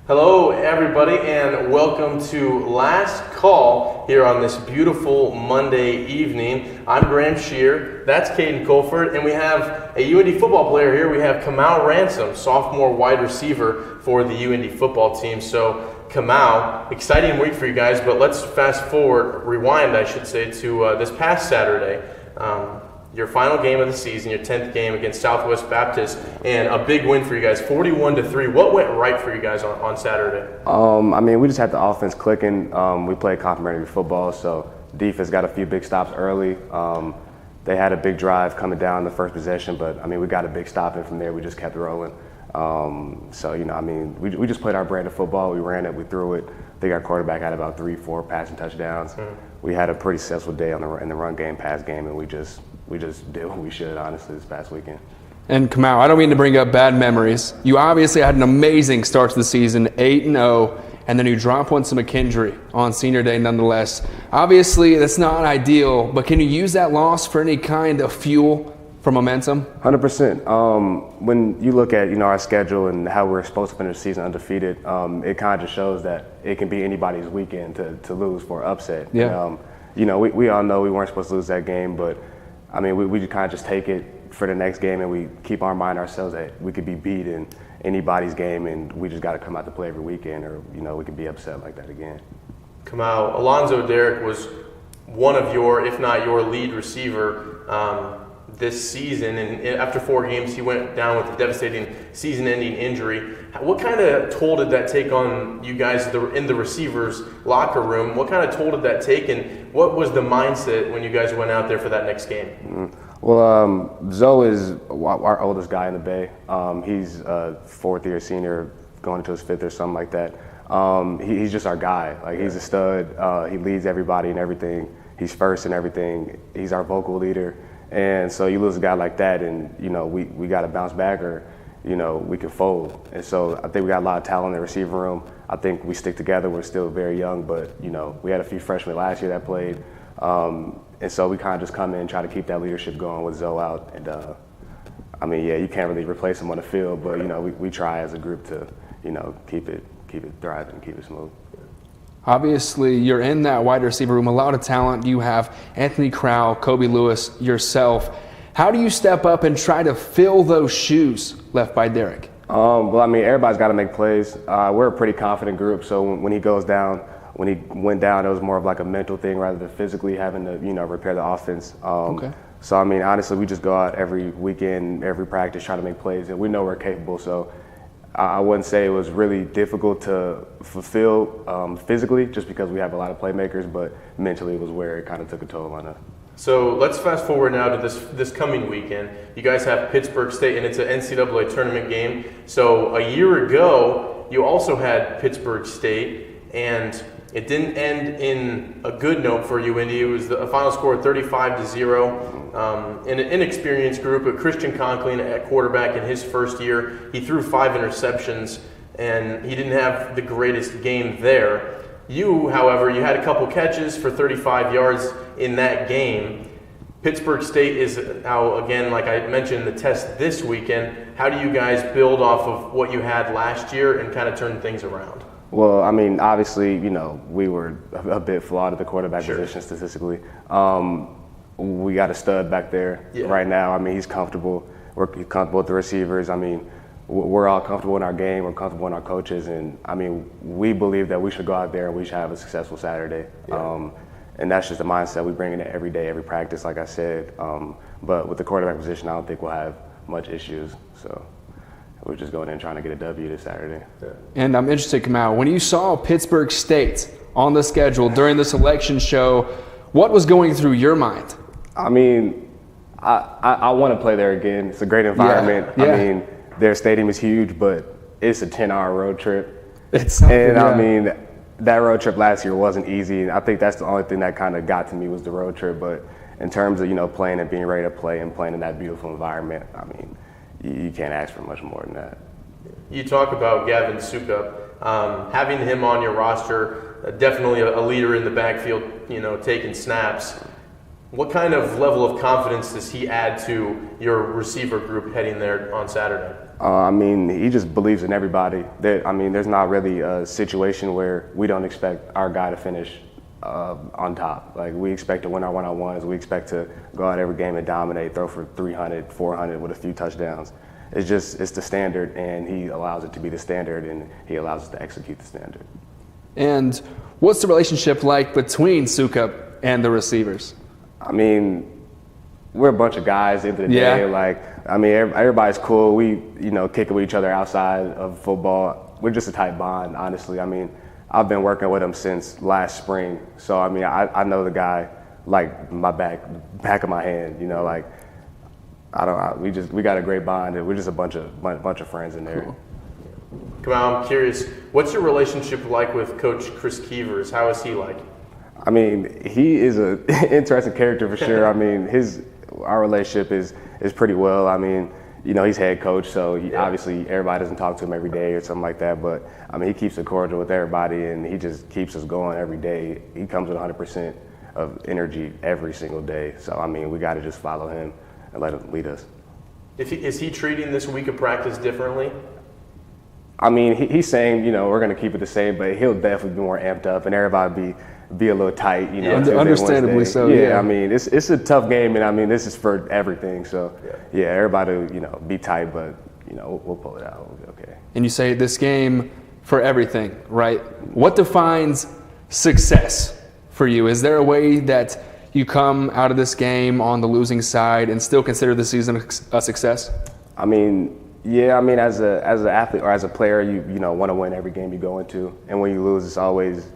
Hello, everybody, and welcome to Last Call here on this beautiful Monday evening. I'm Graham Shear, that's Caden Colford, and we have a UND football player here. We have Kamau Ransom, sophomore wide receiver for the UND football team. So, Kamau, exciting week for you guys, but let's rewind, I should say, to this past Saturday. Your final game of the season, your 10th game against Southwest Baptist, and a big win for you guys, 41-3. What went right for you guys on Saturday? We just had the offense clicking. We played complementary football, so defense got a few big stops early. They had a big drive coming down the first possession, but we got a big stop, and from there we just kept rolling. We just played our brand of football. We ran it, we threw it. I think our quarterback had about 3-4 passing touchdowns. We had a pretty successful day in the run game, pass game, and we just did what we should, honestly, this past weekend. And Kamau, I don't mean to bring up bad memories. You obviously had an amazing start to the season, 8-0, and then you drop one to McKendree on senior day nonetheless. Obviously, that's not ideal, but can you use that loss for any kind of fuel for momentum? 100%. When you look at our schedule and how we're supposed to finish the season undefeated, it kind of just shows that it can be anybody's weekend to lose for upset. Yeah. We all know we weren't supposed to lose that game, but we kind of just take it for the next game, and we keep our mind ourselves that we could be beat in anybody's game, and we just got to come out to play every weekend, or we could be upset like that again. Kamau, Alonzo Derrick was one of your, if not your lead receiver this season, and after 4 games he went down with a devastating season-ending injury. What kind of toll did that take on you guys in the receivers' locker room? What kind of toll did that take, and what was the mindset when you guys went out there for that next game? Well, Zoe is our oldest guy in the Bay. He's a 4th-year senior going into his 5th or something like that. He's just our guy. He's a stud. He leads everybody and everything. He's first in everything. He's our vocal leader. And so you lose a guy like that, and we got to bounce back, or we can fold. And so I think we got a lot of talent in the receiver room. I think we stick together. We're still very young, but we had a few freshmen last year that played, and so we kind of just come in and try to keep that leadership going with Zoe out. And you can't really replace him on the field, but we try as a group to keep it thriving, keep it smooth. Obviously, you're in that wide receiver room, a lot of talent. You have Anthony Crowell, Kobe Lewis, yourself. How do you step up and try to fill those shoes left by Derrick? Everybody's got to make plays. We're a pretty confident group, so when he went down, it was more of like a mental thing rather than physically having to, repair the offense. Okay. So, honestly, we just go out every weekend, every practice, try to make plays, and we know we're capable, so I wouldn't say it was really difficult to fulfill physically, just because we have a lot of playmakers, but mentally it was where it kind of took a toll on us. So let's fast forward now to this coming weekend. You guys have Pittsburg State, and it's an NCAA tournament game. So a year ago, you also had Pittsburg State, and it didn't end in a good note for UND. It was a final score of 35-0. In an inexperienced group, but Christian Conklin at quarterback in his first year, he threw 5 interceptions, and he didn't have the greatest game there. You, however, you had a couple catches for 35 yards in that game. Pittsburg State is now, again, like I mentioned, the test this weekend. How do you guys build off of what you had last year and kind of turn things around? Well, obviously, we were a bit flawed at the quarterback position statistically. We got a stud back there right now. He's comfortable. We're comfortable with the receivers. We're all comfortable in our game. We're comfortable in our coaches. And, we believe that we should go out there and we should have a successful Saturday. Yeah. And that's just the mindset we bring in it every day, every practice, like I said. But with the quarterback position, I don't think we'll have much issues. So we're just going in trying to get a W this Saturday. Yeah. And I'm interested, Kamau, when you saw Pittsburg State on the schedule during the selection show, what was going through your mind? I want to play there again. It's a great environment. Yeah. Their stadium is huge, but it's a 10-hour road trip. It's something, and that road trip last year wasn't easy. And I think that's the only thing that kind of got to me was the road trip. But in terms of playing and being ready to play and playing in that beautiful environment, you can't ask for much more than that. You talk about Gavin Sukup, having him on your roster, definitely a leader in the backfield, taking snaps. What kind of level of confidence does he add to your receiver group heading there on Saturday? I mean, he just believes in everybody. There's not really a situation where we don't expect our guy to finish on top. Like, we expect to win our one-on-ones. We expect to go out every game and dominate, throw for 300, 400 with a few touchdowns. It's the standard, and he allows it to be the standard, and he allows us to execute the standard. And what's the relationship like between Sukup and the receivers? I mean, we're a bunch of guys at the end of the day. Like, I mean, everybody's cool. We, kick it with each other outside of football. We're just a tight bond, honestly. I mean, I've been working with him since last spring. So, I mean, I know the guy like my back of my hand, like, we got a great bond, and we're just a bunch of friends in there. Cool. Kamau, I'm curious, what's your relationship like with Coach Chris Keevers? How is he like? I mean, he is an interesting character for sure. I mean, our relationship is pretty well. I mean, he's head coach, so obviously everybody doesn't talk to him every day or something like that. But I mean, he keeps it cordial with everybody, and he just keeps us going every day. He comes with 100% of energy every single day. So I mean, we got to just follow him and let him lead us. Is he treating this week of practice differently? I mean, he's saying, we're going to keep it the same, but he'll definitely be more amped up, and everybody be a little tight, Tuesday, understandably Wednesday. so. Yeah, I mean, it's a tough game, and I mean, this is for everything. So, everybody, be tight, but we'll pull it out. We'll be okay. And you say this game for everything, right? What defines success for you? Is there a way that you come out of this game on the losing side and still consider the season a success? I mean, yeah. I mean, as an athlete or as a player, you want to win every game you go into, and when you lose, it's always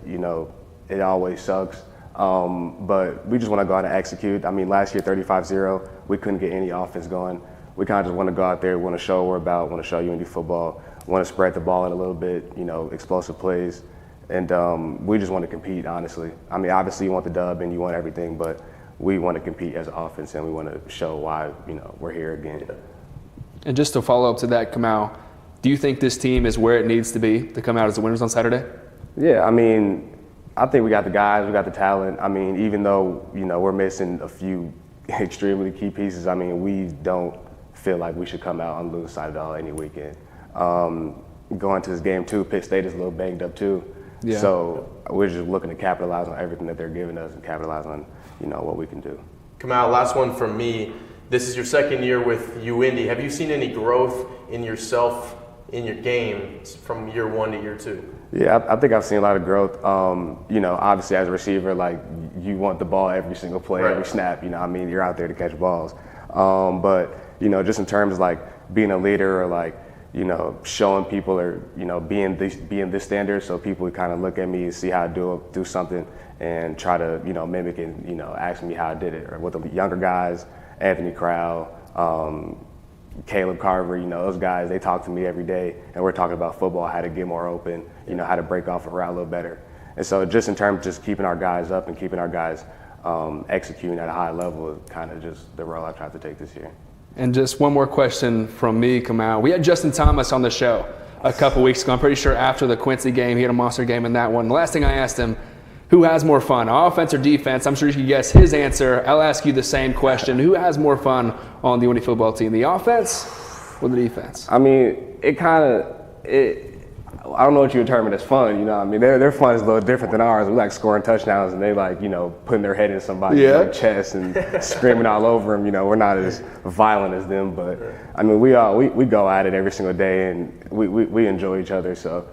it always sucks. But we just want to go out and execute. I mean, last year 35-0, we couldn't get any offense going. We kind of just want to go out there, want to show what we're about, want to show UND football, want to spread the ball in a little bit, explosive plays. And we just want to compete, honestly. I mean, obviously you want the dub and you want everything, but we want to compete as an offense, and we want to show why, we're here again. And just to follow up to that, Kamau, do you think this team is where it needs to be to come out as the winners on Saturday? Yeah, I mean, I think we got the guys, we got the talent. I mean, even though, we're missing a few extremely key pieces, I mean, we don't feel like we should come out on the losing side at all any weekend. Going to this game too, Pitt State is a little banged up too. Yeah. So we're just looking to capitalize on everything that they're giving us and capitalize on, what we can do. Kamau, last one from me. This is your second year with UIndy. Have you seen any growth in yourself in your game from year one to year two? Yeah, I think I've seen a lot of growth. Obviously as a receiver, like, you want the ball every single play, every snap. You're out there to catch balls. But just in terms of like being a leader or like, showing people or being this standard, so people kind of look at me and see how I do something and try to mimic it and ask me how I did it. Or with the younger guys, Anthony Crowell, Caleb Carver, those guys, they talk to me every day, and we're talking about football, how to get more open, how to break off a route a little better. And so just in terms of just keeping our guys up and keeping our guys executing at a high level is kind of just the role I tried to take this year. And just one more question from me, Kamau. We had Justin Thomas on the show a couple weeks ago. I'm pretty sure after the Quincy game, he had a monster game in that one. The last thing I asked him, who has more fun, offense or defense? I'm sure you can guess his answer. I'll ask you the same question. Who has more fun on the UND football team, the offense or the defense? I mean, I don't know what you would term it as fun, their fun is a little different than ours. We like scoring touchdowns, and they like, putting their head in somebody's chest and screaming all over them. We're not as violent as them, but I mean, we go at it every single day, and we enjoy each other. So,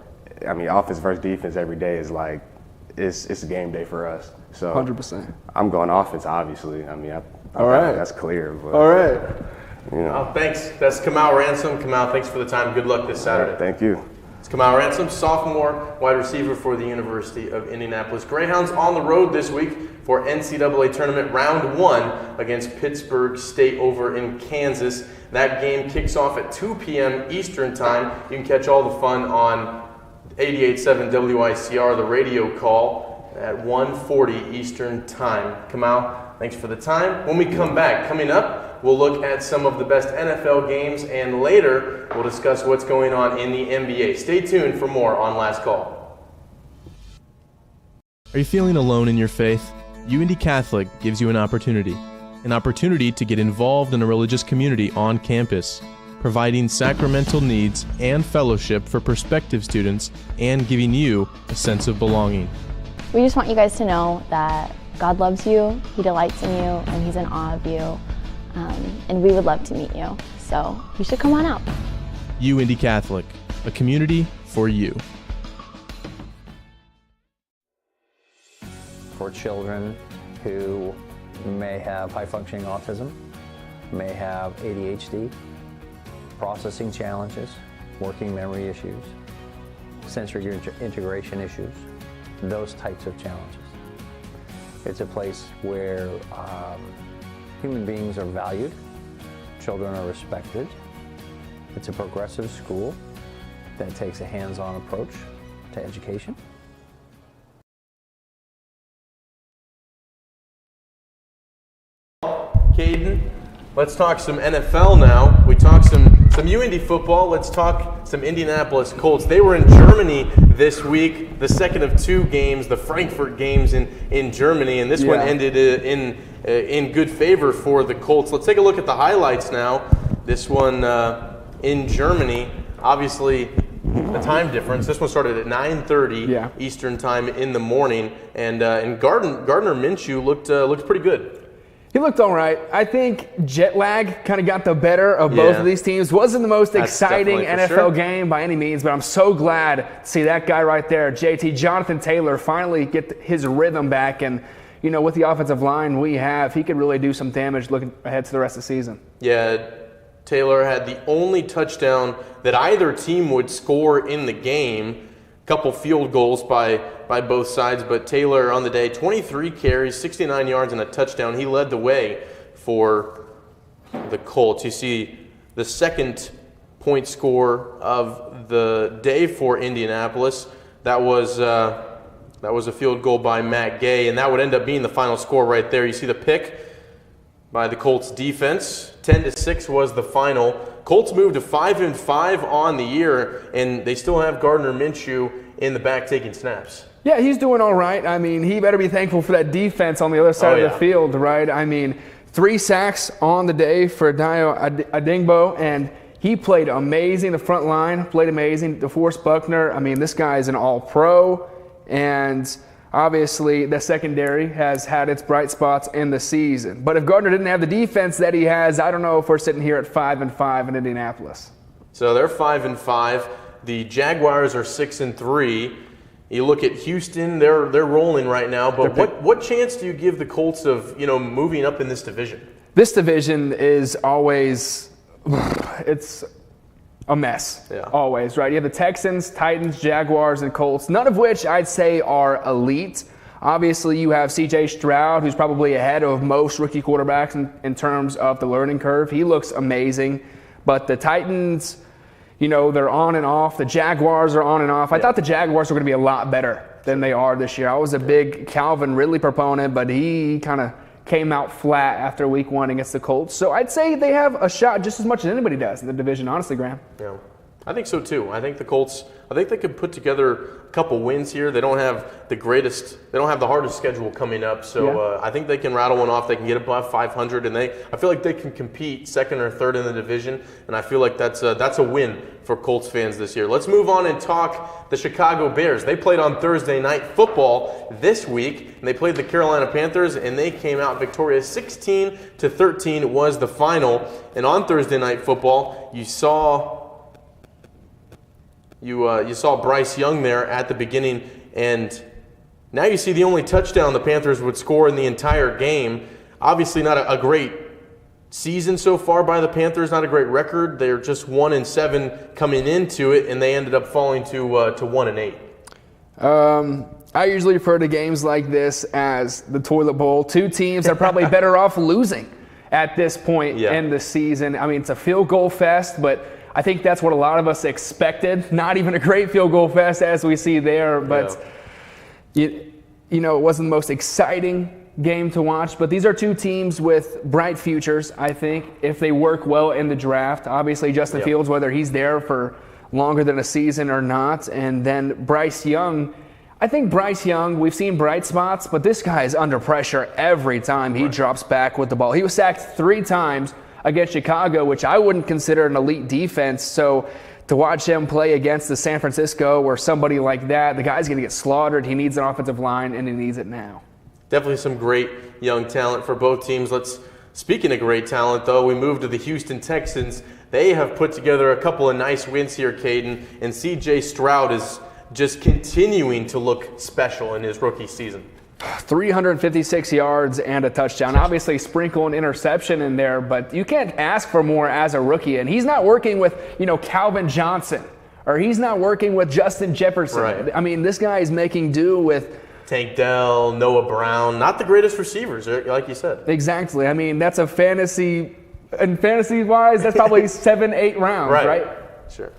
I mean, offense versus defense every day is like, it's a game day for us. So 100%. I'm going offense, obviously. I mean, all right, that's clear. But, all right. Thanks. That's Kamau Ransom. Kamau, thanks for the time. Good luck this Saturday. Right, thank you. It's Kamau Ransom, sophomore wide receiver for the University of Indianapolis. Greyhounds on the road this week for NCAA tournament round 1 against Pittsburg State over in Kansas. That game kicks off at 2 p.m. Eastern time. You can catch all the fun on 88.7 WICR, the radio call, at 1:40 Eastern time. Kamau, thanks for the time. When we come back, coming up, we'll look at some of the best NFL games, and later we'll discuss what's going on in the NBA. Stay tuned for more on Last Call. Are you feeling alone in your faith? UIndy Catholic gives you an opportunity to get involved in a religious community on campus, providing sacramental needs and fellowship for prospective students and giving you a sense of belonging. We just want you guys to know that God loves you, He delights in you, and He's in awe of you, and we would love to meet you. So you should come on out. UIndy Catholic, a community for you. For children who may have high-functioning autism, may have ADHD, processing challenges, working memory issues, sensory integration issues, those types of challenges. It's a place where human beings are valued, children are respected. It's a progressive school that takes a hands-on approach to education. Caden, let's talk some NFL now. We talked some UIndy football. Let's talk some Indianapolis Colts. They were in Germany this week, the second of two games, the Frankfurt games in Germany, and this one ended in good favor for the Colts. Let's take a look at the highlights now. This one in Germany, obviously the time difference. This one started at 9:30 Eastern time in the morning, and Gardner Minshew looked pretty good. He looked all right. I think jet lag kind of got the better of both of these teams. Wasn't the most exciting NFL game by any means, but I'm so glad to see that guy right there, JT, Jonathan Taylor, finally get his rhythm back. And, you know, with the offensive line we have, he could really do some damage looking ahead to the rest of the season. Yeah, Taylor had the only touchdown that either team would score in the game. Couple field goals by both sides, but Taylor on the day, 23 carries, 69 yards, and a touchdown. He led the way for the Colts. You see the second point score of the day for Indianapolis. That was a field goal by Matt Gay, and that would end up being the final score right there. You see the pick by the Colts defense. 10-6 was the final. Colts moved to 5-5 on the year, and they still have Gardner Minshew in the back taking snaps. Yeah, he's doing all right. I mean, he better be thankful for that defense on the other side of the field, right? I mean, 3 sacks on the day for Dayo Adingbo, and he played amazing. The front line played amazing. DeForest Buckner, I mean, this guy is an all-pro, and obviously the secondary has had its bright spots in the season. But if Gardner didn't have the defense that he has, I don't know if we're sitting here at 5-5 in Indianapolis. So they're 5-5. The Jaguars are 6-3. You look at Houston; they're rolling right now. But what chance do you give the Colts of moving up in this division? This division is always it's a mess. Yeah. Always, right? You have the Texans, Titans, Jaguars, and Colts, none of which I'd say are elite. Obviously, you have C.J. Stroud, who's probably ahead of most rookie quarterbacks in terms of the learning curve. He looks amazing. But the Titans, they're on and off. The Jaguars are on and off. I thought the Jaguars were going to be a lot better than they are this year. I was a big Calvin Ridley proponent, but he kind of came out flat after week 1 against the Colts. So I'd say they have a shot just as much as anybody does in the division, honestly, Graham. Yeah, I think so too. I think the Colts, they could put together a couple wins here. They don't have the hardest schedule coming up. So I think they can rattle one off. They can get above 500, and I feel like they can compete second or third in the division. And I feel like that's a win for Colts fans this year. Let's move on and talk the Chicago Bears. They played on Thursday Night Football this week, and they played the Carolina Panthers, and they came out victorious. 16-13 was the final. And on Thursday Night Football, you saw Bryce Young there at the beginning, and now you see the only touchdown the Panthers would score in the entire game. Obviously not a great season so far by the Panthers, not a great record. They're just 1-7 coming into it, and they ended up falling to 1-8. I usually refer to games like this as the toilet bowl. Two teams that are probably better off losing at this point in the season. I mean, it's a field goal fest, but I think that's what a lot of us expected. Not even a great field goal fest as we see there, but it wasn't the most exciting game to watch. But these are two teams with bright futures, I think, if they work well in the draft. Obviously, Justin Fields, whether he's there for longer than a season or not, and then Bryce Young, I think Bryce Young, we've seen bright spots, but this guy is under pressure every time he drops back with the ball. He was sacked 3 times against Chicago, which I wouldn't consider an elite defense. So to watch him play against the San Francisco or somebody like that, the guy's going to get slaughtered. He needs an offensive line, and he needs it now. Definitely some great young talent for both teams. Speaking of great talent, though, we move to the Houston Texans. They have put together a couple of nice wins here, Caden, and C.J. Stroud is just continuing to look special in his rookie season. 356 yards and a touchdown. Obviously, sprinkle an interception in there, but you can't ask for more as a rookie. And he's not working with, Calvin Johnson, or he's not working with Justin Jefferson. Right. I mean, this guy is making do with Tank Dell, Noah Brown, not the greatest receivers, like you said. Exactly. I mean, that's a fantasy wise, that's probably 7-8 rounds, right? Sure.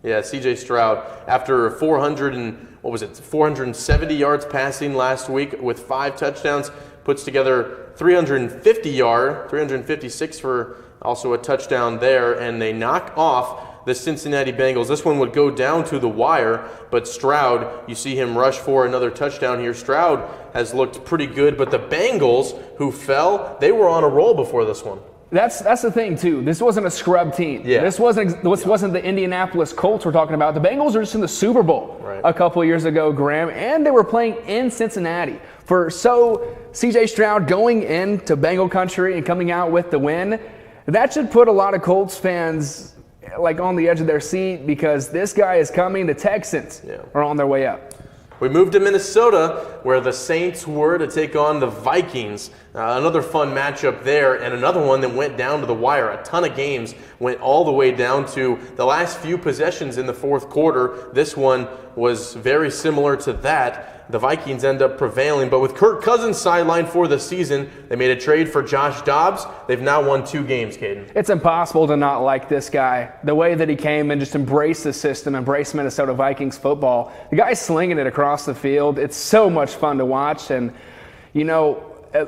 Yeah, C.J. Stroud, after 470 yards passing last week with 5 touchdowns, puts together 356 for also a touchdown there, and they knock off the Cincinnati Bengals. This one would go down to the wire, but Stroud, you see him rush for another touchdown here. Stroud has looked pretty good, but the Bengals, who fell, they were on a roll before this one. That's the thing, too. This wasn't a scrub team. Yeah. This wasn't the Indianapolis Colts we're talking about. The Bengals are just in the Super Bowl a couple of years ago, Graham, and they were playing in Cincinnati. So C.J. Stroud going into Bengal country and coming out with the win, that should put a lot of Colts fans on the edge of their seat, because this guy is coming. The Texans are on their way up. We moved to Minnesota, where the Saints were to take on the Vikings. Another fun matchup there, and another one that went down to the wire. A ton of games went all the way down to the last few possessions in the fourth quarter. This one was very similar to that. The Vikings end up prevailing, but with Kirk Cousins sidelined for the season, they made a trade for Josh Dobbs. They've now won 2 games, Caden. It's impossible to not like this guy. The way that he came and just embraced the system, embraced Minnesota Vikings football. The guy's slinging it across the field. It's so much fun to watch, and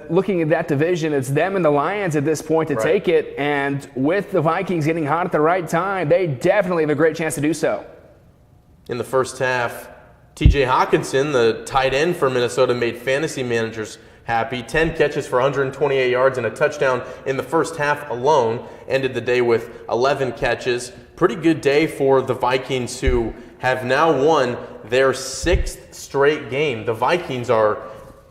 looking at that division, it's them and the Lions at this point to take it, and with the Vikings getting hot at the right time, they definitely have a great chance to do so. In the first half, T.J. Hawkinson, the tight end for Minnesota, made fantasy managers happy. 10 catches for 128 yards and a touchdown in the first half alone. Ended the day with 11 catches. Pretty good day for the Vikings, who have now won their 6th straight game. The Vikings are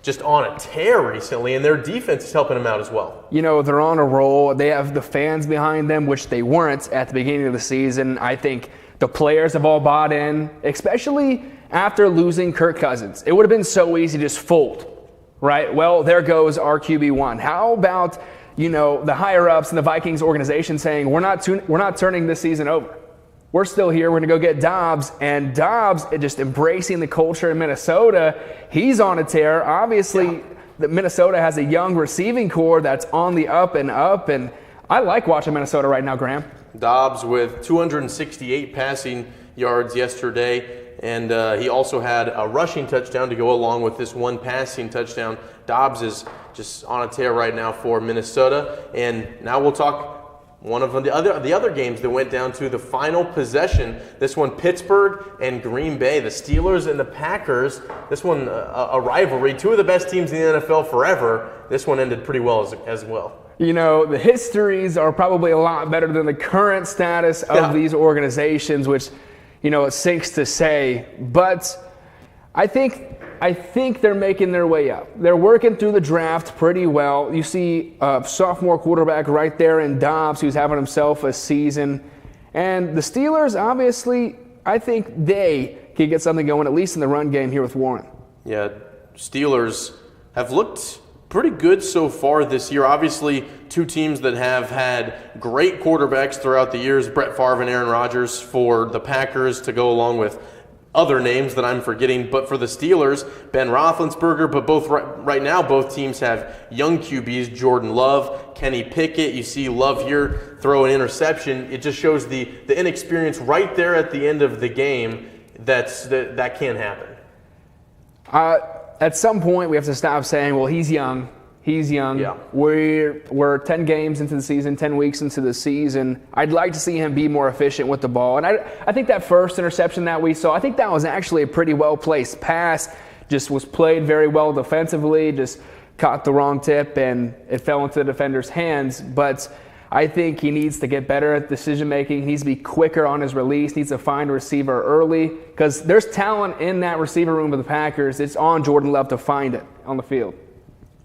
just on a tear recently, and their defense is helping them out as well. They're on a roll. They have the fans behind them, which they weren't at the beginning of the season. I think the players have all bought in, especially after losing Kirk Cousins. It would have been so easy to just fold, right? Well, there goes our QB1. How about, the higher-ups in the Vikings organization saying, we're not turning this season over. We're still here. We're going to go get Dobbs. And Dobbs, just embracing the culture in Minnesota, he's on a tear. Obviously, Minnesota has a young receiving core that's on the up, and I like watching Minnesota right now, Graham. Dobbs with 268 passing yards yesterday. And he also had a rushing touchdown to go along with this one passing touchdown. Dobbs is just on a tear right now for Minnesota. And now we'll talk one of the other games that went down to the final possession. This one, Pittsburgh and Green Bay. The Steelers and the Packers. This one, a rivalry. 2 of the best teams in the NFL forever. This one ended pretty well as well. The histories are probably a lot better than the current status of these organizations, which it sinks to say, but I think they're making their way up. They're working through the draft pretty well. You see a sophomore quarterback right there in Dobbs, who's having himself a season. And the Steelers, obviously, I think they can get something going, at least in the run game here with Warren. Yeah, Steelers have looked pretty good so far this year. Obviously, 2 teams that have had great quarterbacks throughout the years, Brett Favre and Aaron Rodgers for the Packers, to go along with other names that I'm forgetting. But for the Steelers, Ben Roethlisberger, but right now both teams have young QBs, Jordan Love, Kenny Pickett. You see Love here throw an interception. It just shows the inexperience right there at the end of the game that can't happen. At some point, we have to stop saying, well, he's young, He's young. Yeah. We're 10 games into the season, 10 weeks into the season. I'd like to see him be more efficient with the ball. And I think that first interception that we saw, I think that was actually a pretty well-placed pass. Just was played very well defensively, just caught the wrong tip, and it fell into the defender's hands. But I think he needs to get better at decision-making. He needs to be quicker on his release, needs to find a receiver early, because there's talent in that receiver room of the Packers. It's on Jordan Love to find it on the field.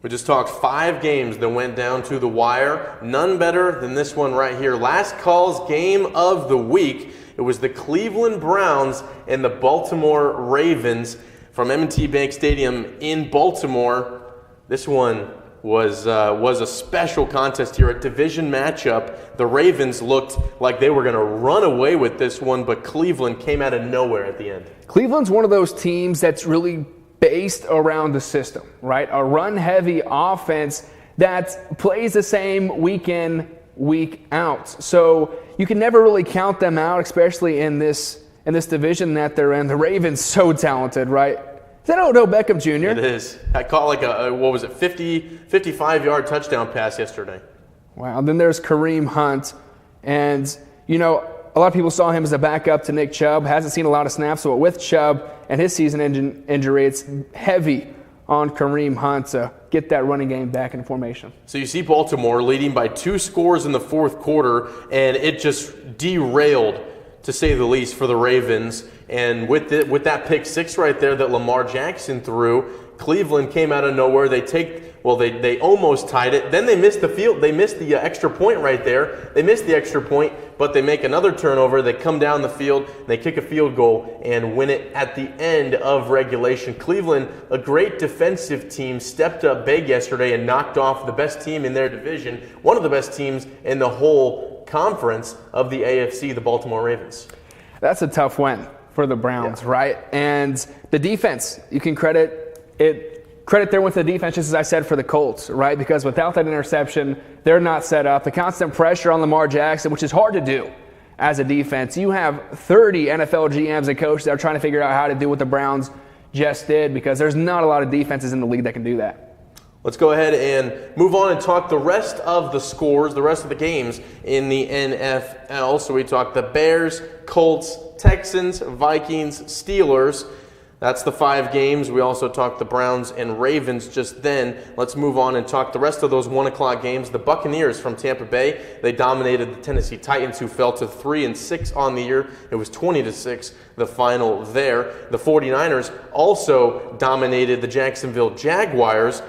We just talked 5 games that went down to the wire. None better than this one right here. Last call's game of the week. It was the Cleveland Browns and the Baltimore Ravens from M&T Bank Stadium in Baltimore. This one was a special contest here, a division matchup. The Ravens looked like they were going to run away with this one, but Cleveland came out of nowhere at the end. Cleveland's one of those teams that's really based around the system, right? A run-heavy offense that plays the same week in, week out. So you can never really count them out, especially in this division that they're in. The Ravens so talented, right? Is that Odell Beckham Jr.? It is. I caught like a 55-yard touchdown pass yesterday. Wow. Then there's Kareem Hunt. And, you know, a lot of people saw him as a backup to Nick Chubb. Hasn't seen a lot of snaps, but with Chubb and his season injury, it's heavy on Kareem Hunt to get that running game back in formation. So you see Baltimore leading by 2 scores in the fourth quarter, and it just derailed, to say the least, for the Ravens. And with that pick 6 right there that Lamar Jackson threw, Cleveland came out of nowhere. They almost tied it. Then they missed the field. They missed the extra point right there. They missed the extra point, but they make another turnover. They come down the field, they kick a field goal, and win it at the end of regulation. Cleveland, a great defensive team, stepped up big yesterday and knocked off the best team in their division, one of the best teams in the whole conference of the AFC, the Baltimore Ravens. That's a tough win for the Browns, right? And the defense, you can credit there with the defense, just as I said, for the Colts, right? Because without that interception, they're not set up. The constant pressure on Lamar Jackson, which is hard to do as a defense. You have 30 NFL GMs and coaches that are trying to figure out how to do what the Browns just did, because there's not a lot of defenses in the league that can do that. Let's go ahead and move on and talk the rest of the scores, the rest of the games in the NFL. So we talked the Bears, Colts, Texans, Vikings, Steelers. That's the 5 games. We also talked the Browns and Ravens just then. Let's move on and talk the rest of those 1 o'clock games. The Buccaneers from Tampa Bay, they dominated the Tennessee Titans, who fell to 3-6 on the year. It was 20-6, the final there. The 49ers also dominated the Jacksonville Jaguars,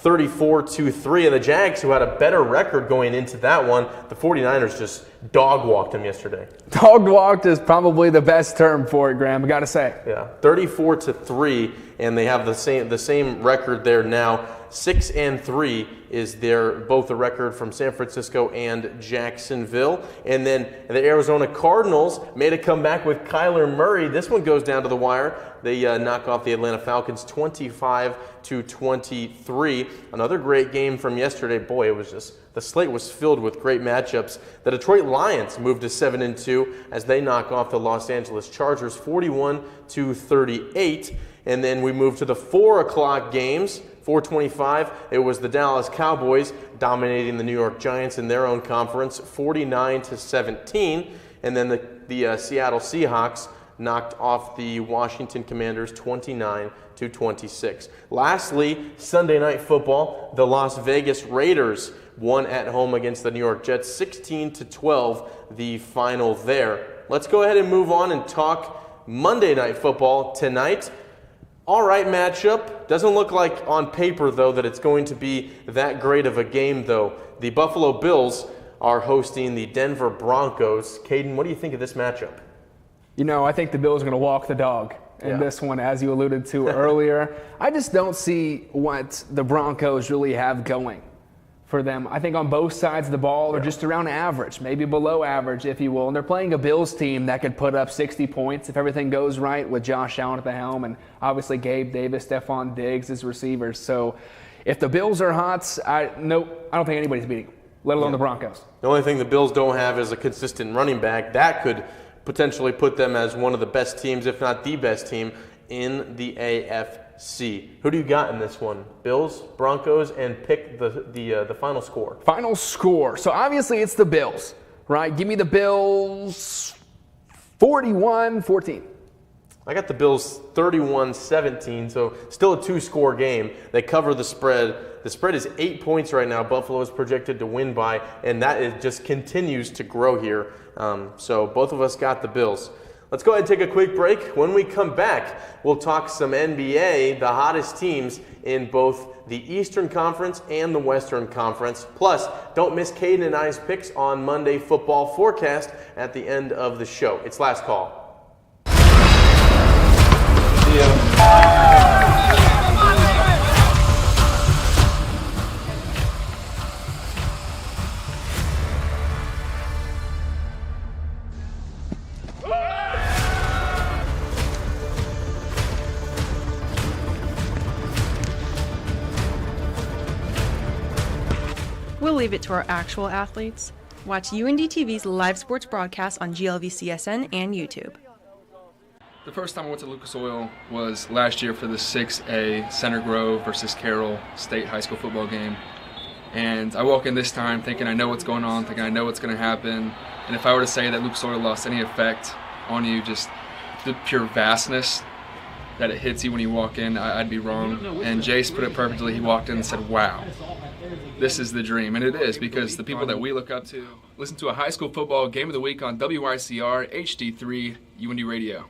34-3, and the Jags, who had a better record going into that one, the 49ers just dog-walked them yesterday. Dog-walked is probably the best term for it, Graham, I got to say. Yeah, 34-3, and they have the same record there now. 6-3 is both the record from San Francisco and Jacksonville. And then the Arizona Cardinals made a comeback with Kyler Murray. This one goes down to the wire. They knock off the Atlanta Falcons 25-23. Another great game from yesterday. Boy, it was just, the slate was filled with great matchups. The Detroit Lions moved to 7-2 as they knock off the Los Angeles Chargers 41-38. And then we move to the 4 o'clock games. 4:25, it was the Dallas Cowboys dominating the New York Giants in their own conference, 49-17. And then the Seattle Seahawks knocked off the Washington Commanders 29-26. Lastly, Sunday Night Football, the Las Vegas Raiders won at home against the New York Jets, 16-12, the final there. Let's go ahead and move on and talk Monday Night Football tonight. All right matchup. Doesn't look like on paper, though, that it's going to be that great of a game, though. The Buffalo Bills are hosting the Denver Broncos. Caden, what do you think of this matchup? You know, I think the Bills are going to walk the dog in this one, as you alluded to earlier. I just don't see what the Broncos really have going for them. I think on both sides of the ball, they're just around average, maybe below average, if you will. And they're playing a Bills team that could put up 60 points if everything goes right, with Josh Allen at the helm and obviously Gabe Davis, Stephon Diggs as receivers. So if the Bills are hot, I don't think anybody's beating them, let alone the Broncos. The only thing the Bills don't have is a consistent running back. That could potentially put them as one of the best teams, if not the best team, in the AFC. NFC. Who do you got in this one? Bills, Broncos, and pick the final score. Final score. So obviously it's the Bills, right? Give me the Bills 41-14. I got the Bills 31-17, so still a 2-score game. They cover the spread. The spread is 8 points right now. Buffalo is projected to win by, and that just continues to grow here. So both of us got the Bills. Let's go ahead and take a quick break. When we come back, we'll talk some NBA, the hottest teams in both the Eastern Conference and the Western Conference. Plus, don't miss Caden and I's picks on Monday Football Forecast at the end of the show. It's Last Call. We'll leave it to our actual athletes. Watch UND-TV's live sports broadcast on GLVCSN and YouTube. The first time I went to Lucas Oil was last year for the 6A Center Grove versus Carroll State high school football game. And I walk in this time thinking I know what's going on, thinking I know what's going to happen. And if I were to say that Lucas Oil lost any effect on you, just the pure vastness that it hits you when you walk in, I'd be wrong. And Jace put it perfectly. He walked in and said, wow, this is the dream. And it is, because the people that we look up to listen to a high school football game of the week on WICR HD3 UND Radio.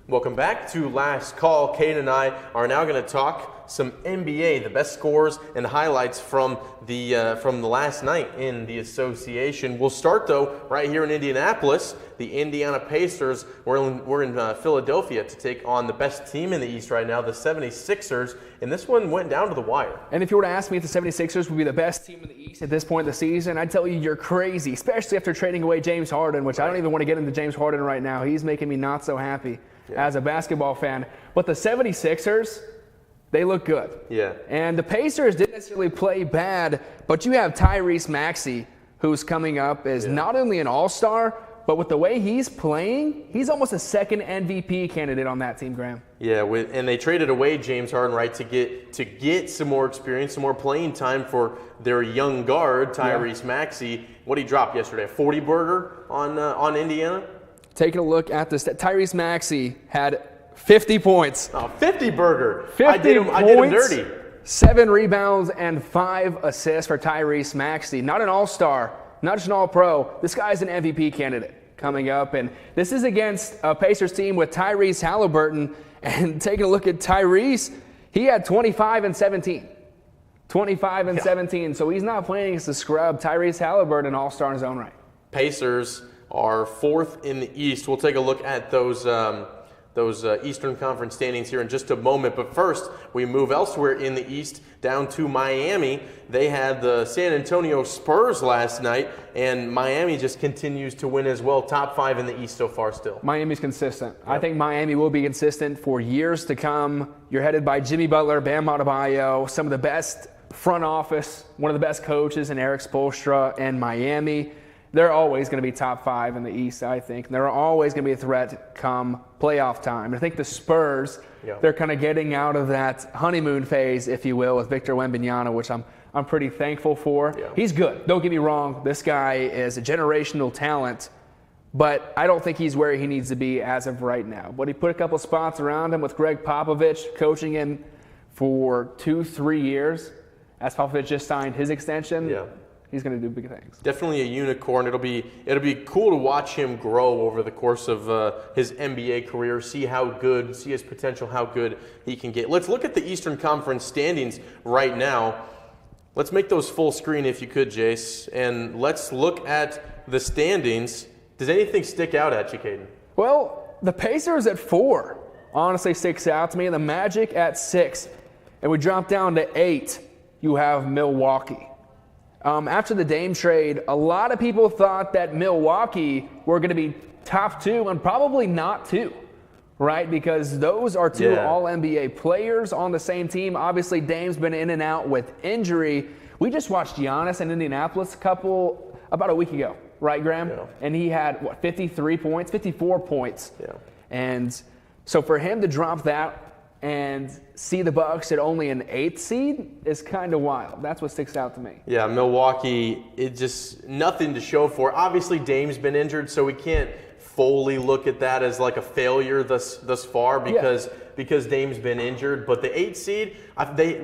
Welcome back to Last Call. Kate and I are now going to talk some NBA, the best scores and highlights from the last night in the association. We'll start though right here in Indianapolis. The Indiana Pacers. We're in Philadelphia to take on the best team in the East right now, the 76ers, and this one went down to the wire. And if you were to ask me if the 76ers would be the best team in the East at this point in the season, I'd tell you you're crazy, especially after trading away James Harden, which I don't even want to get into James Harden right now. He's making me not so happy as a basketball fan. But the 76ers, they look good. Yeah. And the Pacers didn't necessarily play bad, but you have Tyrese Maxey, who's coming up as not only an all-star, but with the way he's playing, he's almost a second MVP candidate on that team, Graham. Yeah, and they traded away James Harden, right, to get some more experience, some more playing time for their young guard, Tyrese Maxey. What he dropped yesterday, a 40-burger on Indiana? Taking a look at this, Tyrese Maxey had 50 points. Oh, 50-burger. 50 I did him dirty. 7 rebounds and 5 assists for Tyrese Maxey. Not an all-star, not just an all-pro. This guy's an MVP candidate coming up. And this is against a Pacers team with Tyrese Halliburton. And taking a look at Tyrese, he had 25 and 17. 25 and 17. So he's not playing against the scrub. Tyrese Halliburton, all-star in his own right. Pacers are 4th in the East. We'll take a look at those Eastern Conference standings here in just a moment. But first, we move elsewhere in the East down to Miami. They had the San Antonio Spurs last night, and Miami just continues to win as well. Top 5 in the East so far still. Miami's consistent. Yep. I think Miami will be consistent for years to come. You're headed by Jimmy Butler, Bam Adebayo, some of the best front office, one of the best coaches in Eric Spoelstra and Miami. They're always going to be top 5 in the East, I think. And they're always going to be a threat come playoff time. I think the Spurs, they're kind of getting out of that honeymoon phase, if you will, with Victor Wembanyama, which I'm pretty thankful for. Yeah. He's good. Don't get me wrong. This guy is a generational talent, but I don't think he's where he needs to be as of right now. But he put a couple spots around him with Greg Popovich coaching him for 2-3 years. As Popovich just signed his extension. Yeah. He's going to do big things. Definitely a unicorn. It'll be cool to watch him grow over the course of his NBA career, see his potential, how good he can get. Let's look at the Eastern Conference standings right now. Let's make those full screen if you could, Jace, and let's look at the standings. Does anything stick out at you, Caden? Well, the Pacers at 4 honestly sticks out to me, and the Magic at 6. And we drop down to 8. You have Milwaukee. After the Dame trade, a lot of people thought that Milwaukee were going to be top 2 and probably not 2, right? Because those are 2 All-NBA players on the same team. Obviously, Dame's been in and out with injury. We just watched Giannis in Indianapolis about a week ago, right, Graham? Yeah. And he had, 53 points, 54 points. Yeah. And so for him to drop that and see the Bucks at only an 8th seed is kind of wild. That's what sticks out to me. Yeah, Milwaukee, it just nothing to show for. Obviously, Dame's been injured, so we can't fully look at that as like a failure thus far because Dame's been injured. But the 8th seed,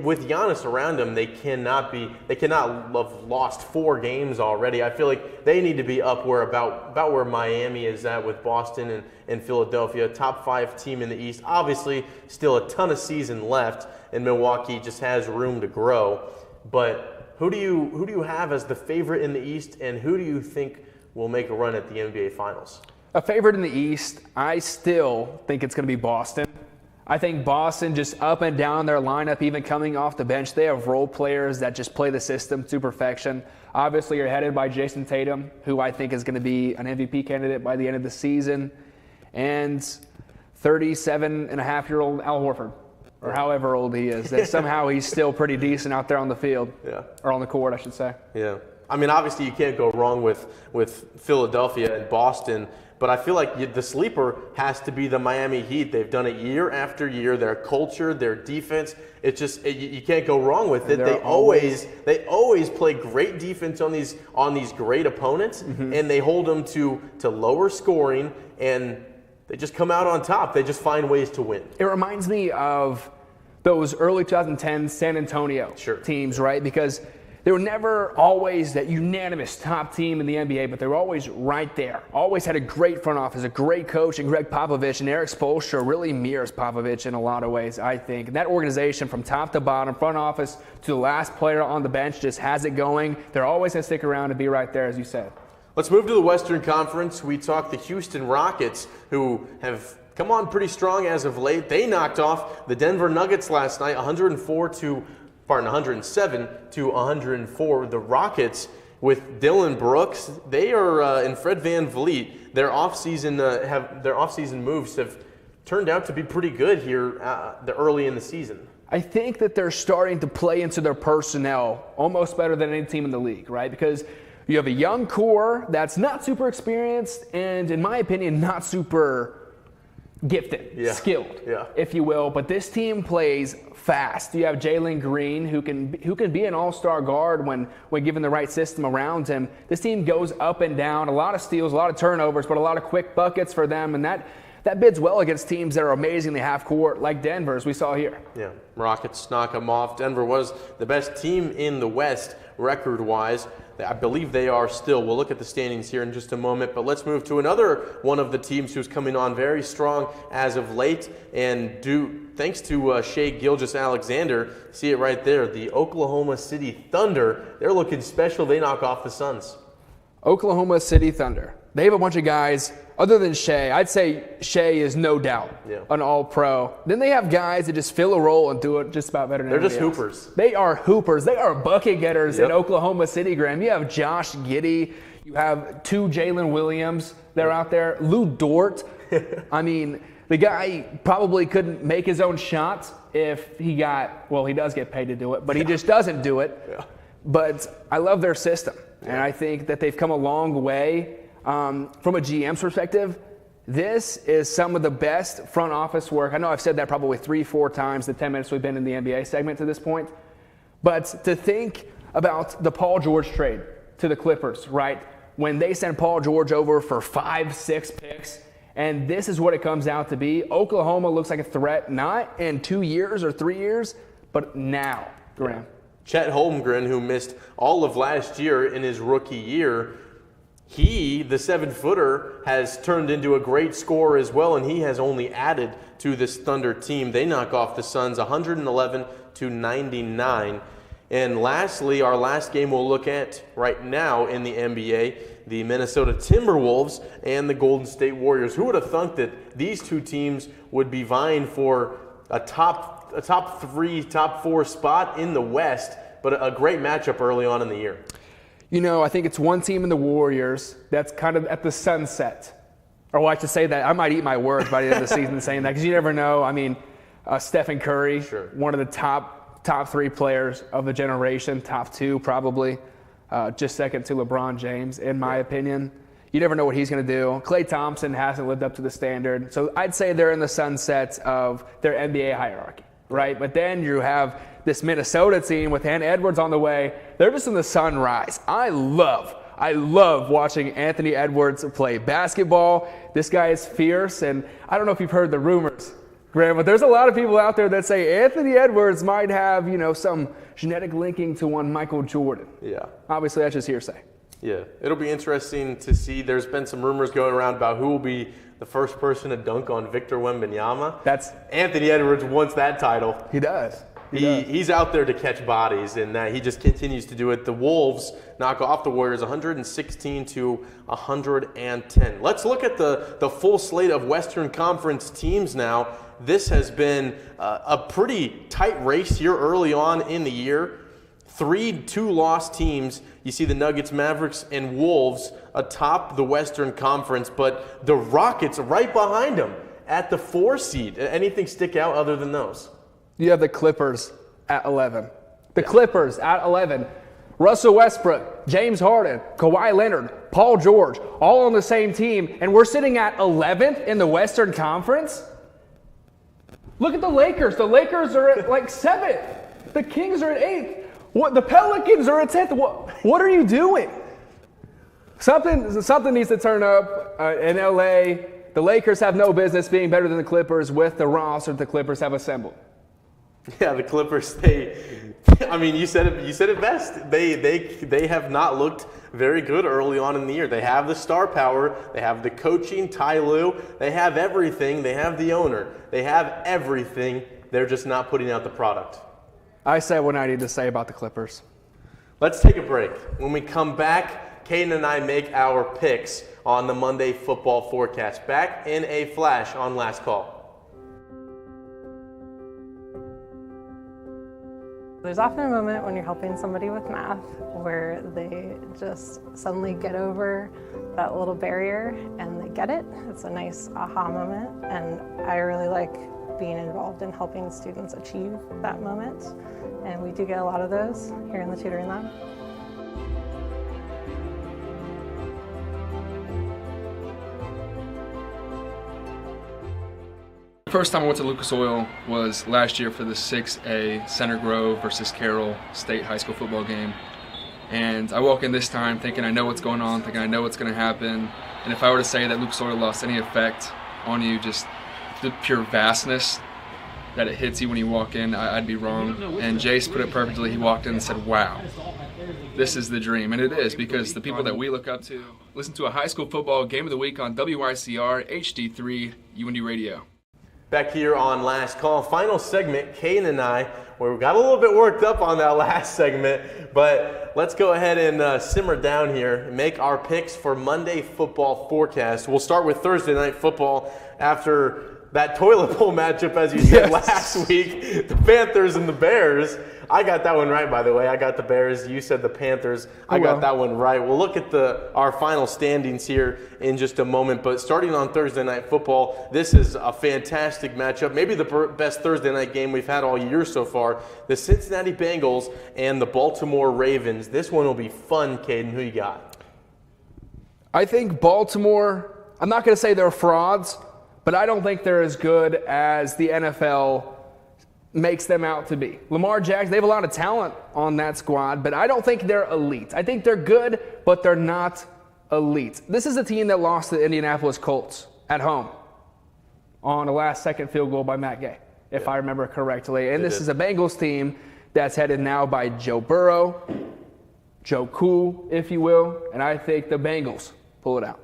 with Giannis around them, they cannot have lost 4 games already. I feel like they need to be up where about where Miami is at with Boston and Philadelphia, top 5 team in the East. Obviously, still a ton of season left, and Milwaukee just has room to grow. But who do you have as the favorite in the East, and who do you think will make a run at the NBA Finals? A favorite in the East, I still think it's going to be Boston. I think Boston just up and down their lineup, even coming off the bench. They have role players that just play the system to perfection. Obviously, you're headed by Jason Tatum, who I think is going to be an MVP candidate by the end of the season, and 37-and-a-half-year-old Al Horford, or however old he is. That somehow he's still pretty decent out there on the field, or on the court, I should say. Yeah. I mean, obviously, you can't go wrong with Philadelphia and Boston, but I feel like the sleeper has to be the Miami Heat. They've done it year after year. Their culture, their defense, it's just you can't go wrong with it. They always play great defense on these great opponents, and they hold them to lower scoring, and they just come out on top. They just find ways to win. It reminds me of those early 2010 San Antonio teams, right? Because they were never always that unanimous top team in the NBA, but they were always right there. Always had a great front office, a great coach, and Greg Popovich and Eric Spoelstra really mirrors Popovich in a lot of ways, I think. And that organization from top to bottom, front office to the last player on the bench, just has it going. They're always going to stick around and be right there, as you said. Let's move to the Western Conference. We talk the Houston Rockets, who have come on pretty strong as of late. They knocked off the Denver Nuggets last night, 107 to 104. The Rockets with Dylan Brooks, they are and Fred VanVleet. Their offseason moves have turned out to be pretty good here early in the season. I think that they're starting to play into their personnel almost better than any team in the league, right? Because you have a young core that's not super experienced and, in my opinion, not super gifted, skilled, if you will. But this team plays fast. You have Jalen Green, who can be an all-star guard when given the right system around him. This team goes up and down, a lot of steals, a lot of turnovers, but a lot of quick buckets for them, and that bids well against teams that are amazingly half-court, like Denver, as we saw here. Yeah, Rockets knock them off. Denver was the best team in the West record-wise. I believe they are still. We'll look at the standings here in just a moment, but let's move to another one of the teams who's coming on very strong as of late, and thanks to Shai Gilgeous-Alexander, see it right there, the Oklahoma City Thunder. They're looking special. They knock off the Suns. Oklahoma City Thunder. They have a bunch of guys, other than Shai. I'd say Shai is no doubt an all-pro. Then they have guys that just fill a role and do it just about better than anybody else. They're just hoopers. They are hoopers. They are bucket getters in Oklahoma City, Graham. You have Josh Giddey. You have 2 Jalen Williams. They're out there. Lou Dort. I mean, the guy probably couldn't make his own shots if he he does get paid to do it, but he just doesn't do it. Yeah. But I love their system, and I think that they've come a long way. From a GM's perspective, this is some of the best front office work. I know I've said that probably 3-4 times the 10 minutes we've been in the NBA segment to this point. But to think about the Paul George trade to the Clippers, right? When they sent Paul George over for 5-6 picks, and this is what it comes out to be. Oklahoma looks like a threat, not in 2 years or 3 years, but now, Graham. Chet Holmgren, who missed all of last year in his rookie year, the 7-footer, has turned into a great scorer as well, and he has only added to this Thunder team. They knock off the Suns 111 to 99. And lastly, our last game we'll look at right now in the NBA, the Minnesota Timberwolves and the Golden State Warriors. Who would have thunk that these two teams would be vying for a top 3, top 4 spot in the West, but a great matchup early on in the year? You know, I think it's one team in the Warriors that's kind of at the sunset. Or I should say that. I might eat my words by the end of the season saying that, because you never know. I mean, Stephen Curry, one of the top 3 players of the generation, top 2 probably, just second to LeBron James, in my opinion. You never know what he's going to do. Klay Thompson hasn't lived up to the standard. So I'd say they're in the sunset of their NBA hierarchy, right? But then you have this Minnesota team with Ant Edwards on the way. They're just in the sunrise. I love watching Anthony Edwards play basketball. This guy is fierce, and I don't know if you've heard the rumors, Graham, but there's a lot of people out there that say Anthony Edwards might have, some genetic linking to one Michael Jordan. Yeah. Obviously, that's just hearsay. Yeah, it'll be interesting to see. There's been some rumors going around about who will be the first person to dunk on Victor Wembanyama. That's Anthony Edwards wants that title. He does. He's out there to catch bodies, and he just continues to do it. The Wolves knock off the Warriors 116 to 110. Let's look at the full slate of Western Conference teams now. This has been a pretty tight race here early on in the year. 3 2-loss teams. You see the Nuggets, Mavericks, and Wolves atop the Western Conference, but the Rockets right behind them at the 4 seed. Anything stick out other than those? You have the Clippers at 11. The Clippers at 11. Russell Westbrook, James Harden, Kawhi Leonard, Paul George, all on the same team, and we're sitting at 11th in the Western Conference? Look at the Lakers. The Lakers are at like 7th. The Kings are at 8th. What, the Pelicans are at 10th. What are you doing? Something needs to turn up in LA. The Lakers have no business being better than the Clippers with the roster the Clippers have assembled. Yeah, the Clippers, you said it best. They have not looked very good early on in the year. They have the star power, they have the coaching, Ty Lue, they have everything, they have the owner, they have everything. They're just not putting out the product. I said what I need to say about the Clippers. Let's take a break. When we come back, Caden and I make our picks on the Monday football forecast. Back in a flash on Last Call. There's often a moment when you're helping somebody with math where they just suddenly get over that little barrier and they get it. It's a nice aha moment, and I really like being involved in helping students achieve that moment. And we do get a lot of those here in the tutoring lab. First time I went to Lucas Oil was last year for the 6A Center Grove versus Carroll State high school football game. And I walk in this time thinking I know what's going on, thinking I know what's going to happen. And if I were to say that Lucas Oil lost any effect on you, just the pure vastness that it hits you when you walk in, I'd be wrong. And Jace put it perfectly. He walked in and said, wow, this is the dream. And it is, because the people that we look up to listen to a high school football game of the week on WYCR HD3 UND Radio. Back here on Last Call, final segment, Caden and I, where we got a little bit worked up on that last segment, but let's go ahead and simmer down here and make our picks for Monday football forecast. We'll start with Thursday night football after that toilet bowl matchup, as you said last week, the Panthers and the Bears. I got that one right, by the way. I got the Bears. You said the Panthers. I got that one right. We'll look at our final standings here in just a moment. But starting on Thursday night football, this is a fantastic matchup. Maybe the best Thursday night game we've had all year so far. The Cincinnati Bengals and the Baltimore Ravens. This one will be fun, Caden. Who you got? I think Baltimore, I'm not going to say they're frauds, but I don't think they're as good as the NFL makes them out to be. Lamar Jackson, they have a lot of talent on that squad, but I don't think they're elite. I think they're good, but they're not elite. This is a team that lost to the Indianapolis Colts at home on a last-second field goal by Matt Gay, if I remember correctly. And this is a Bengals team that's headed now by Joe Burrow, Joe Cool, if you will, and I think the Bengals pull it out.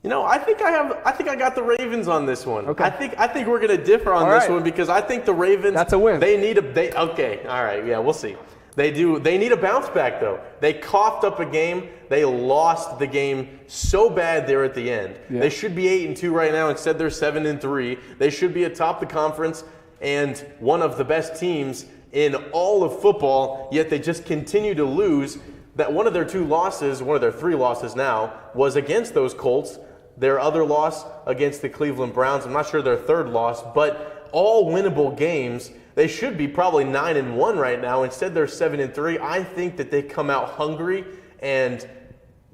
You know, I think I got the Ravens on this one. Okay. I think we're going to differ on this one, because I think the Ravens, that's a win. Okay, all right, yeah, we'll see. They need a bounce back though. They coughed up a game. They lost the game so bad there at the end. Yeah. They should be 8-2 right now. Instead, they're 7-3. They should be atop the conference and one of the best teams in all of football. Yet they just continue to lose. That one of their 3 losses now, was against those Colts. Their other loss against the Cleveland Browns. I'm not sure their third loss, but all winnable games. They should be probably 9-1 right now. Instead, they're 7-3. I think that they come out hungry and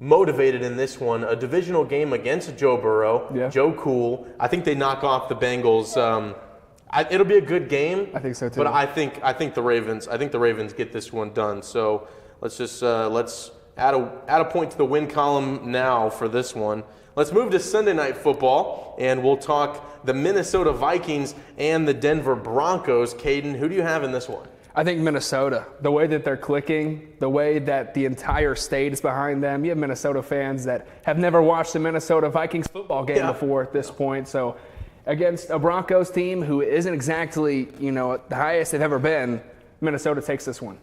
motivated in this one. A divisional game against Joe Burrow, Yeah. Joe Cool. I think they knock off the Bengals. It'll be a good game. I think so, too. But I think the Ravens get this one done. So let's add a point to the win column now for this one. Let's move to Sunday Night Football, and we'll talk the Minnesota Vikings and the Denver Broncos. Caden, who do you have in this one? I think Minnesota, the way that they're clicking, the way that the entire state is behind them. You have Minnesota fans that have never watched a Minnesota Vikings football game before at this point. So against a Broncos team who isn't exactly, the highest they've ever been, Minnesota takes this one.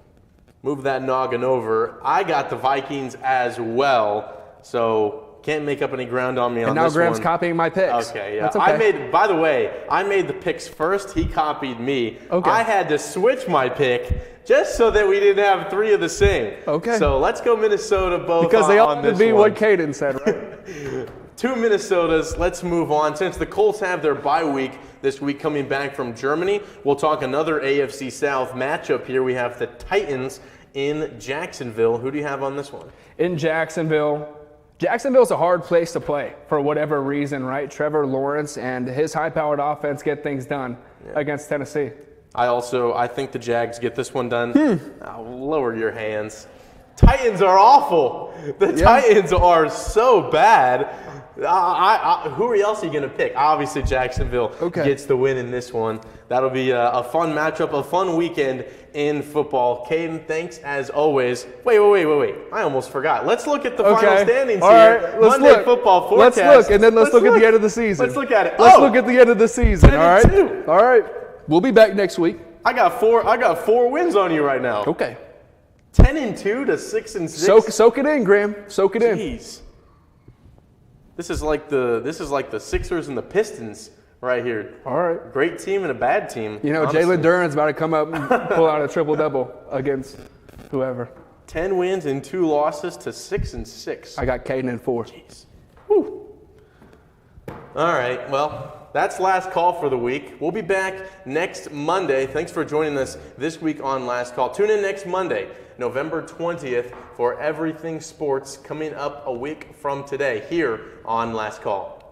Move that noggin over. I got the Vikings as well, so can't make up any ground on me on this one. And now Graham's copying my picks. Okay, yeah. That's okay. By the way, I made the picks first. He copied me. Okay. I had to switch my pick just so that we didn't have three of the same. Okay. So let's go Minnesota both Because they all on have to this be one. what Caden said, right? Two Minnesotas. Let's move on. Since the Colts have their bye week this week coming back from Germany, we'll talk another AFC South matchup here. We have the Titans in Jacksonville. Who do you have on this one? In Jacksonville's a hard place to play for whatever reason, right? Trevor Lawrence and his high-powered offense get things done against Tennessee. I think the Jags get this one done. Oh, lower your hands. Titans are awful. The Titans are so bad. Who else are you going to pick? Obviously, Jacksonville gets the win in this one. That'll be a fun matchup, a fun weekend in football. Caden, thanks as always. Wait. I almost forgot. Let's look at the final standings All here. right, let's Monday look. football forecast. Let's look, and then let's look at the end of the season. Let's look at it. Let's look at the end of the season, all right? 10-2. All right. We'll be back next week. I got four wins on you right now. Okay. 10-2 to 6-6. Soak it in, Graham. Soak it in. Jeez. This is like the Sixers and the Pistons right here. All right. Great team and a bad team. honestly. Jalen Duren's about to come up and pull out a triple-double against whoever. 10 wins and 2 losses to 6-6. I got Caden in 4. Whew. All right. Well, that's last call for the week. We'll be back next Monday. Thanks for joining us this week on Last Call. Tune in next Monday, November 20th, for Everything Sports coming up a week from today here on Last Call.